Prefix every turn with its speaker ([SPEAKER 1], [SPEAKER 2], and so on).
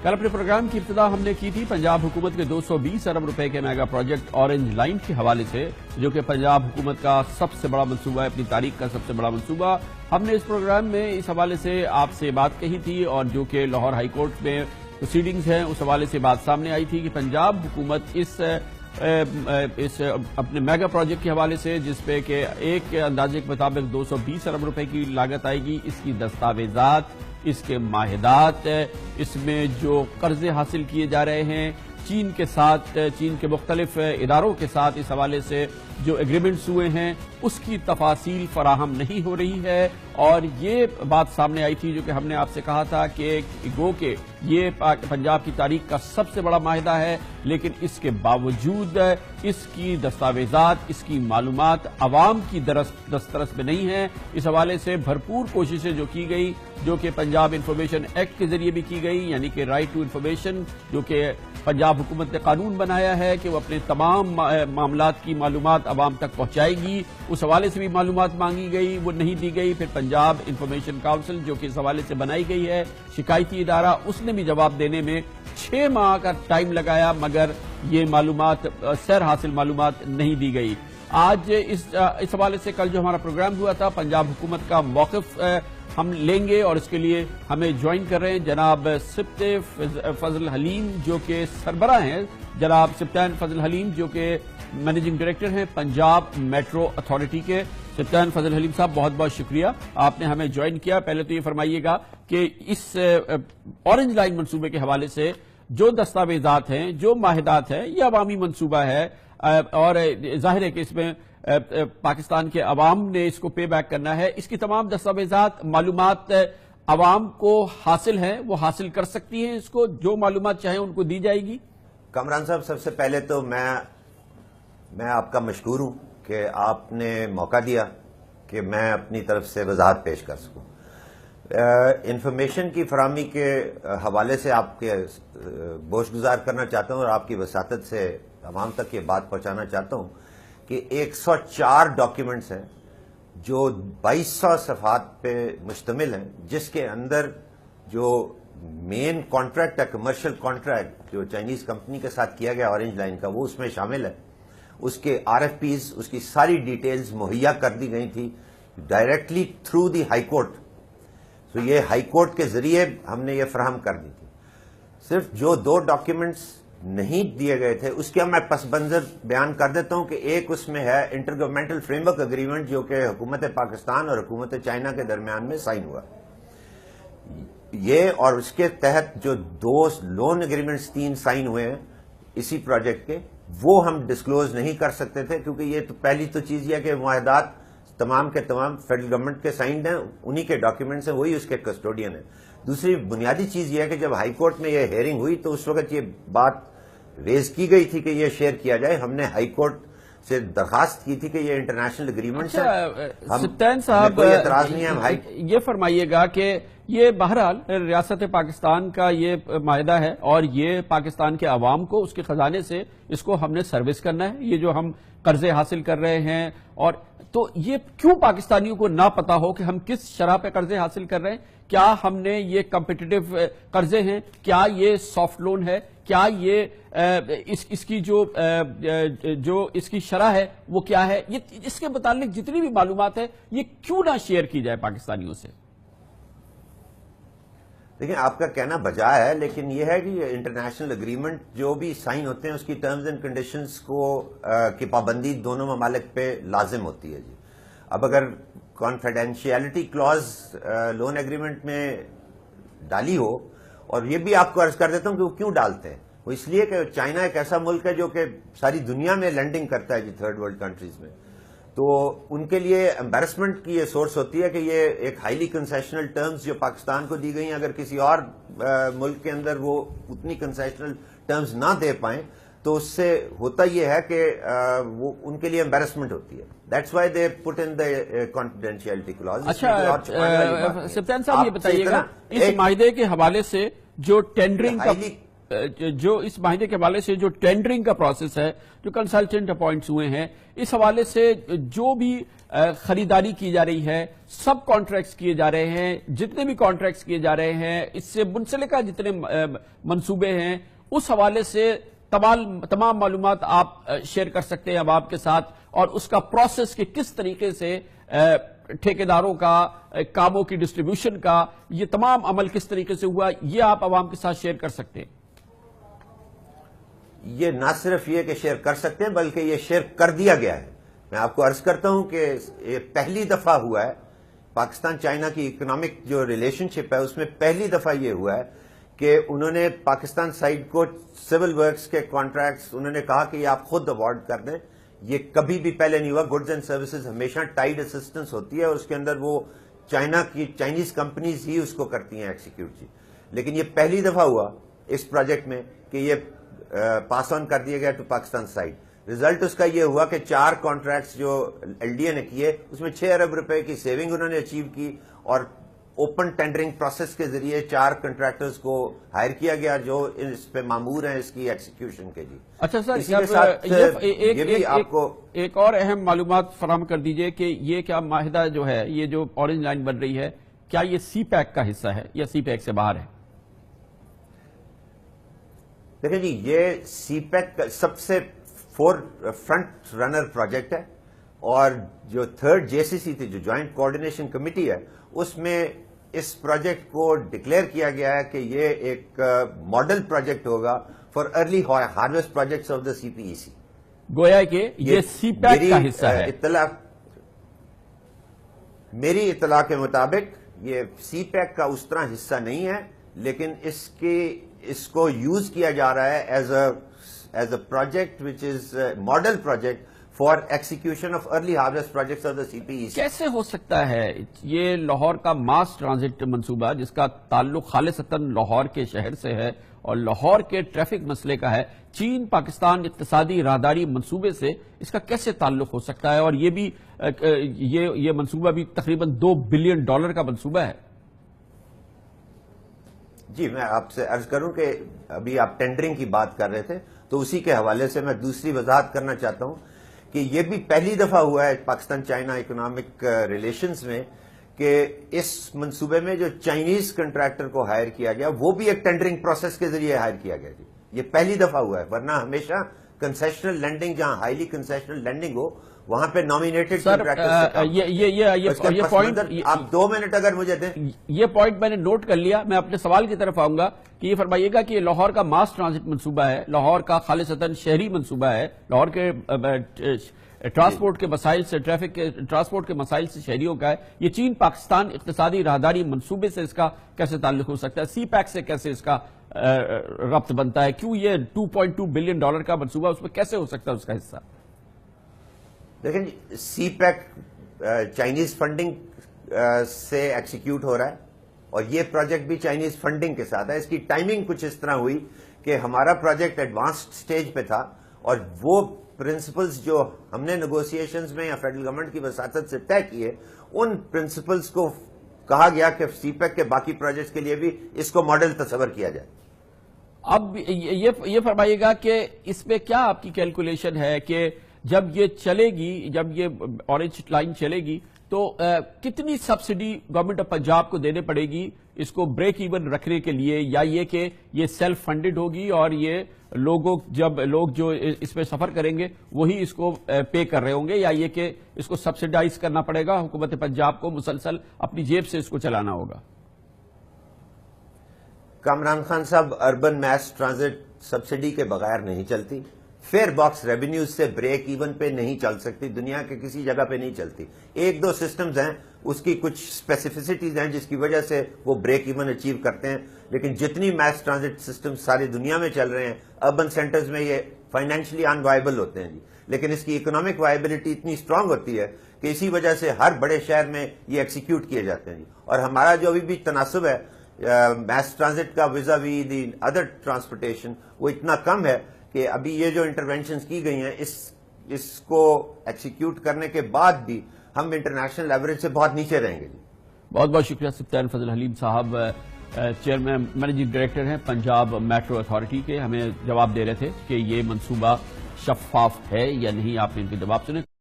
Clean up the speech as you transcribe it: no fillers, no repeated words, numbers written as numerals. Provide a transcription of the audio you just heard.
[SPEAKER 1] کل اپنے پروگرام کی ابتدا ہم نے کی تھی پنجاب حکومت کے 220 ارب روپے کے میگا پروجیکٹ اورنج لائن کے حوالے سے، جو کہ پنجاب حکومت کا سب سے بڑا منصوبہ ہے، اپنی تاریخ کا سب سے بڑا منصوبہ۔ ہم نے اس پروگرام میں اس حوالے سے آپ سے بات کہی تھی، اور جو کہ لاہور ہائی کورٹ میں پروسیڈنگز ہیں اس حوالے سے بات سامنے آئی تھی کہ پنجاب حکومت اس اپنے میگا پروجیکٹ کے حوالے سے، جس پہ کہ ایک اندازے کے مطابق 220 ارب روپے کی لاگت آئے گی، اس کی دستاویزات، اس کے معاہدات، اس میں جو قرضے حاصل کیے جا رہے ہیں چین کے ساتھ، چین کے مختلف اداروں کے ساتھ اس حوالے سے جو ایگریمنٹس ہوئے ہیں، اس کی تفاصیل فراہم نہیں ہو رہی ہے۔ اور یہ بات سامنے آئی تھی جو کہ ہم نے آپ سے کہا تھا کہ گو کہ یہ پنجاب کی تاریخ کا سب سے بڑا معاہدہ ہے، لیکن اس کے باوجود اس کی دستاویزات، اس کی معلومات عوام کی دسترس میں نہیں ہیں۔ اس حوالے سے بھرپور کوششیں جو کی گئی، جو کہ پنجاب انفارمیشن ایکٹ کے ذریعے بھی کی گئی، یعنی کہ رائٹ ٹو انفارمیشن، جو کہ پنجاب حکومت نے قانون بنایا ہے کہ وہ اپنے تمام معاملات کی معلومات عوام تک پہنچائے گی، اس حوالے سے بھی معلومات مانگی گئی، وہ نہیں دی گئی۔ پھر پنجاب انفارمیشن کونسل جو کہ اس حوالے سے بنائی گئی ہے، شکایتی ادارہ، اس نے بھی جواب دینے میں 6 ماہ کا ٹائم لگایا، مگر یہ معلومات، سیر حاصل معلومات نہیں دی گئی۔ آج اس حوالے سے کل جو ہمارا پروگرام ہوا تھا، پنجاب حکومت کا موقف ہم لیں گے، اور اس کے لیے ہمیں جوائن کر رہے ہیں جناب سبط فضل حلیم، جو کہ سربراہ ہیں، جناب سبطان فضل حلیم جو کہ مینیجنگ ڈائریکٹر ہیں پنجاب میٹرو اتھارٹی کے۔ سبطان فضل حلیم صاحب، بہت بہت شکریہ، آپ نے ہمیں جوائن کیا۔ پہلے تو یہ فرمائیے گا کہ اس اورنج لائن منصوبے کے حوالے سے جو دستاویزات ہیں، جو معاہدات ہیں، یہ عوامی منصوبہ ہے، اور ظاہر ہے کہ اس میں پاکستان کے عوام نے اس کو پے بیک کرنا ہے۔ اس کی تمام دستاویزات، معلومات عوام کو حاصل ہیں، وہ حاصل کر سکتی ہیں، اس کو جو معلومات چاہیں ان کو دی جائے گی۔
[SPEAKER 2] کامران صاحب، سب سے پہلے تو میں آپ کا مشکور ہوں کہ آپ نے موقع دیا کہ میں اپنی طرف سے وضاحت پیش کر سکوں۔ انفارمیشن کی فراہمی کے حوالے سے آپ کے گوش گزار کرنا چاہتا ہوں، اور آپ کی وساطت سے عوام تک یہ بات پہنچانا چاہتا ہوں کہ 104 ڈاکیومنٹس ہیں جو 2200 صفحات پہ مشتمل ہیں، جس کے اندر جو مین کانٹریکٹ ہے، کمرشل کانٹریکٹ جو چائنیز کمپنی کے ساتھ کیا گیا اورنج لائن کا، وہ اس میں شامل ہے۔ اس کے RFPs، اس کی ساری ڈیٹیلز مہیا کر دی گئی تھی directly through the high court. تو یہ ہائی کورٹ کے ذریعے ہم نے یہ فراہم کر دی تھی۔ صرف جو 2 ڈاکیومنٹس نہیں دیے گئے تھے، اس کے میں پس منظر بیان کر دیتا ہوں کہ ایک اس میں ہے intergovernmental framework agreement, جو کہ حکومت پاکستان اور حکومت چائنا کے درمیان میں سائن ہوا یہ، اور اس کے تحت جو 2 لون اگریمنٹس 3 سائن ہوئے ہیں اسی پروجیکٹ کے، وہ ہم ڈسکلوز نہیں کر سکتے تھے، کیونکہ یہ تو پہلی تو چیز یہ ہے کہ معاہدات تمام کے تمام فیڈرل گورنمنٹ کے سائنڈ ہیں، انہی کے ڈاکیومنٹس ہیں، وہی اس کے کسٹوڈین ہیں۔ دوسری بنیادی چیز یہ ہے کہ جب ہائی کورٹ میں یہ ہیئرنگ ہوئی تو اس وقت یہ بات ریز کی گئی تھی کہ یہ شیئر کیا جائے۔ ہم نے ہائی کورٹ سے درخواست کی تھی کہ یہ انٹرنیشنل اگریمنٹس ہیں،
[SPEAKER 1] سبطان صاحب
[SPEAKER 2] کوئی اعتراض نہیں ہے۔
[SPEAKER 1] یہ فرمائیے گا کہ یہ بہرحال ریاست پاکستان کا یہ معاہدہ ہے، اور یہ پاکستان کے عوام کو اس کے خزانے سے اس کو ہم نے سروس کرنا ہے، یہ جو ہم قرضے حاصل کر رہے ہیں، اور تو یہ کیوں پاکستانیوں کو نہ پتا ہو کہ ہم کس شرح پہ قرضے حاصل کر رہے ہیں؟ کیا ہم نے یہ کمپٹیٹو قرضے ہیں؟ کیا یہ سافٹ لون ہے؟ کیا یہ اس کی جو اس کی شرح ہے وہ کیا ہے؟ اس کے متعلق جتنی بھی معلومات ہے یہ کیوں نہ شیئر کی جائے پاکستانیوں سے؟
[SPEAKER 2] دیکھیں، آپ کا کہنا بجا ہے، لیکن یہ ہے کہ انٹرنیشنل اگریمنٹ جو بھی سائن ہوتے ہیں اس کی ٹرمز اینڈ کنڈیشنز کی پابندی دونوں ممالک پہ لازم ہوتی ہے جی۔ اب اگر کانفیڈینشیلٹی کلوز لون ایگریمنٹ میں ڈالی ہو، اور یہ بھی آپ کو عرض کر دیتا ہوں کہ وہ کیوں ڈالتے ہیں، وہ اس لیے کہ چائنا ایک ایسا ملک ہے جو کہ ساری دنیا میں لینڈنگ کرتا ہے جی، تھرڈ ورلڈ کنٹریز میں، تو ان کے لیے امبیرسمنٹ کی یہ سورس ہوتی ہے کہ یہ ایک ہائیلی کنسیشنل ٹرمز جو پاکستان کو دی گئی ہیں، اگر کسی اور ملک کے اندر وہ اتنی کنسیشنل ٹرمز نہ دے پائیں تو اس سے ہوتا یہ ہے کہ وہ ان کے لیے امبیرسمنٹ ہوتی ہے۔ That's why they put in the confidentiality clause.
[SPEAKER 1] اچھا سبطان صاحب، یہ بتائیے گا اس معاہدے کے حوالے سے جو ٹینڈرنگ کا جو اس معاہدے کے حوالے سے جو ٹینڈرنگ کا پروسیس ہے، جو کنسلٹنٹ اپوائنٹس ہوئے ہیں، اس حوالے سے جو بھی خریداری کی جا رہی ہے، سب کانٹریکٹس کیے جا رہے ہیں، جتنے بھی کانٹریکٹس کیے جا رہے ہیں، اس سے منسلکہ جتنے منصوبے ہیں، اس حوالے سے تمام معلومات آپ شیئر کر سکتے ہیں عوام کے ساتھ، اور اس کا پروسیس کہ کس طریقے سے ٹھیکیداروں کا، کاموں کی ڈسٹریبیوشن کا، یہ تمام عمل کس طریقے سے ہوا، یہ آپ عوام کے ساتھ شیئر کر سکتے ہیں؟
[SPEAKER 2] یہ نہ صرف یہ کہ شیئر کر سکتے ہیں بلکہ یہ شیئر کر دیا گیا ہے. میں آپ کو عرض کرتا ہوں کہ یہ پہلی دفعہ ہوا ہے پاکستان چائنا کی اکنامک جو ریلیشن شپ ہے اس میں پہلی دفعہ یہ ہوا ہے کہ انہوں نے پاکستان سائڈ کو سول ورکس کے کانٹریکٹس انہوں نے کہا کہ یہ آپ خود اوارڈ کر دیں. یہ کبھی بھی پہلے نہیں ہوا. گڈز اینڈ سروسز ہمیشہ ٹائڈ اسسٹنس ہوتی ہے اور اس کے اندر وہ چائنیز کمپنیز ہی اس کو کرتی ہیں ایکسیکیوٹ جی. لیکن یہ پہلی دفعہ ہوا اس پروجیکٹ میں کہ یہ پاس آن کر دیا گیا ٹو پاکستان سائڈ. ریزلٹ اس کا یہ ہوا کہ 4 کانٹریکٹس جو ایل ڈی اے نے کیے اس میں 6 ارب روپے کی سیونگ انہوں نے اچیو کی, اور اوپن ٹینڈرنگ پروسیس کے ذریعے 4 کنٹریکٹرز کو ہائر کیا گیا جو اس پہ مامور ہیں اس کی ایکسیکیوشن کے. جی
[SPEAKER 1] اچھا سر,
[SPEAKER 2] اسی کے ساتھ یہ بھی آپ کو
[SPEAKER 1] ایک اور اہم معلومات فراہم کر دیجئے کہ یہ کیا معاہدہ جو ہے, یہ جو اورنج لائن بن رہی ہے, کیا یہ سی پیک کا حصہ ہے یا سی پیک سے باہر ہے؟
[SPEAKER 2] دیکھیں جی, یہ سی پیک کا سب سے فرنٹ رنر پروجیکٹ ہے, اور جو 3rd JCC تھی, جو جوائنٹ کوآرڈینیشن کمیٹی ہے, اس میں اس پروجیکٹ کو ڈکلیئر کیا گیا ہے کہ یہ ایک ماڈل پروجیکٹ ہوگا for early harvest projects of the CPEC.
[SPEAKER 1] گویا کہ یہ سی پیک کا حصہ ہے.
[SPEAKER 2] میری اطلاع کے مطابق یہ سی پیک کا اس طرح حصہ نہیں ہے, لیکن اس کو یوز کیا جا رہا ہے as a project which is model project for execution of early harvest projects of the CPEC.
[SPEAKER 1] کیسے ہو سکتا ہے یہ لاہور کا ماس ٹرانزٹ منصوبہ, جس کا تعلق خالصتاً لاہور کے شہر سے ہے اور لاہور کے ٹریفک مسئلے کا ہے, چین پاکستان اقتصادی راہداری منصوبے سے اس کا کیسے تعلق ہو سکتا ہے؟ اور یہ بھی یہ منصوبہ بھی تقریباً $2 بلین کا منصوبہ ہے.
[SPEAKER 2] جی, میں آپ سے عرض کروں کہ ابھی آپ ٹینڈرنگ کی بات کر رہے تھے, تو اسی کے حوالے سے میں دوسری وضاحت کرنا چاہتا ہوں کہ یہ بھی پہلی دفعہ ہوا ہے پاکستان چائنا اکنامک ریلیشنز میں کہ اس منصوبے میں جو چائنیز کنٹریکٹر کو ہائر کیا گیا وہ بھی ایک ٹینڈرنگ پروسیس کے ذریعے ہائر کیا گیا. جی, یہ پہلی دفعہ ہوا ہے, ورنہ ہمیشہ کنسیشنل لینڈنگ, جہاں ہائیلی کنسیشنل لینڈنگ ہو وہاں پہ نامینیٹڈ کنٹریکٹر. آپ 2 منٹ اگر مجھے دیں.
[SPEAKER 1] یہ پوائنٹ میں نے نوٹ کر لیا. میں اپنے سوال کی طرف آؤں گا کہ یہ فرمائیے گا کہ یہ لاہور کا ماس ٹرانزٹ منصوبہ ہے, لاہور کا خالصتاً شہری منصوبہ ہے, لاہور کے ٹرانسپورٹ کے مسائل سے, ٹریفک کے ٹرانسپورٹ کے مسائل سے شہریوں کا ہے. یہ چین پاکستان اقتصادی راہداری منصوبے سے اس کا کیسے تعلق ہو سکتا ہے؟ سی پیک سے کیسے اس کا ربط بنتا ہے؟ کیوں یہ $2.2 بلین کا منصوبہ, اس میں کیسے ہو سکتا ہے اس کا حصہ؟
[SPEAKER 2] دیکھیں جی, سی پیک چائنیز فنڈنگ سے ایکسیکیوٹ ہو رہا ہے, اور یہ پروجیکٹ بھی چائنیز فنڈنگ کے ساتھ ہے. اس کی ٹائمنگ کچھ اس طرح ہوئی کہ ہمارا پروجیکٹ ایڈوانسڈ سٹیج پہ تھا, اور وہ پرنسپلز جو ہم نے نیگوسیشنز میں یا فیڈرل گورنمنٹ کی وساطت سے طے کیے, ان پرنسپلز کو کہا گیا کہ سی پیک کے باقی پروجیکٹس کے لیے بھی اس کو ماڈل تصور کیا جائے.
[SPEAKER 1] اب یہ فرمائیے گا کہ اس میں کیا آپ کی کیلکولیشن ہے کہ جب یہ چلے گی, جب یہ اورنج لائن چلے گی, تو کتنی سبسڈی گورنمنٹ آف پنجاب کو دینے پڑے گی اس کو بریک ایون رکھنے کے لیے, یا یہ کہ یہ سیلف فنڈڈ ہوگی اور یہ لوگ جو اس میں سفر کریں گے وہی اس کو پے کر رہے ہوں گے, یا یہ کہ اس کو سبسڈائز کرنا پڑے گا, حکومت پنجاب کو مسلسل اپنی جیب سے اس کو چلانا ہوگا؟
[SPEAKER 2] کامران خان صاحب, اربن میس ٹرانزٹ سبسڈی کے بغیر نہیں چلتی, فیئر باکس ریونیوز سے بریک ایون پہ نہیں چل سکتی, دنیا کے کسی جگہ پہ نہیں چلتی. 1-2 سسٹمز ہیں, اس کی کچھ اسپیسیفسٹیز ہیں جس کی وجہ سے وہ بریک ایون اچیو کرتے ہیں, لیکن جتنی میس ٹرانزٹ سسٹم ساری دنیا میں چل رہے ہیں اربن سینٹرز میں یہ فائنینشلی ان وائبل ہوتے ہیں. جی, لیکن اس کی اکنامک وائبلٹی اتنی اسٹرانگ ہوتی ہے کہ اسی وجہ سے ہر بڑے شہر میں یہ ایکسیکیوٹ کیے جاتے ہیں. جی, اور ہمارا جو ابھی بھی تناسب ہے میس ٹرانزٹ کا vis-a-vis the other transportation, وہ اتنا کم ہے کہ ابھی یہ جو انٹرونشنز کی گئی ہیں اس کو ایکسیکیوٹ کرنے کے بعد بھی ہم انٹرنیشنل ایوریج سے بہت نیچے رہیں گے.
[SPEAKER 1] بہت بہت شکریہ سپتان فضل حلیم صاحب. چیئرمین مینیجنگ ڈائریکٹر ہیں پنجاب میٹرو اتھارٹی کے، ہمیں جواب دے رہے تھے کہ یہ منصوبہ شفاف ہے یا نہیں. آپ نے ان کے جواب سنے.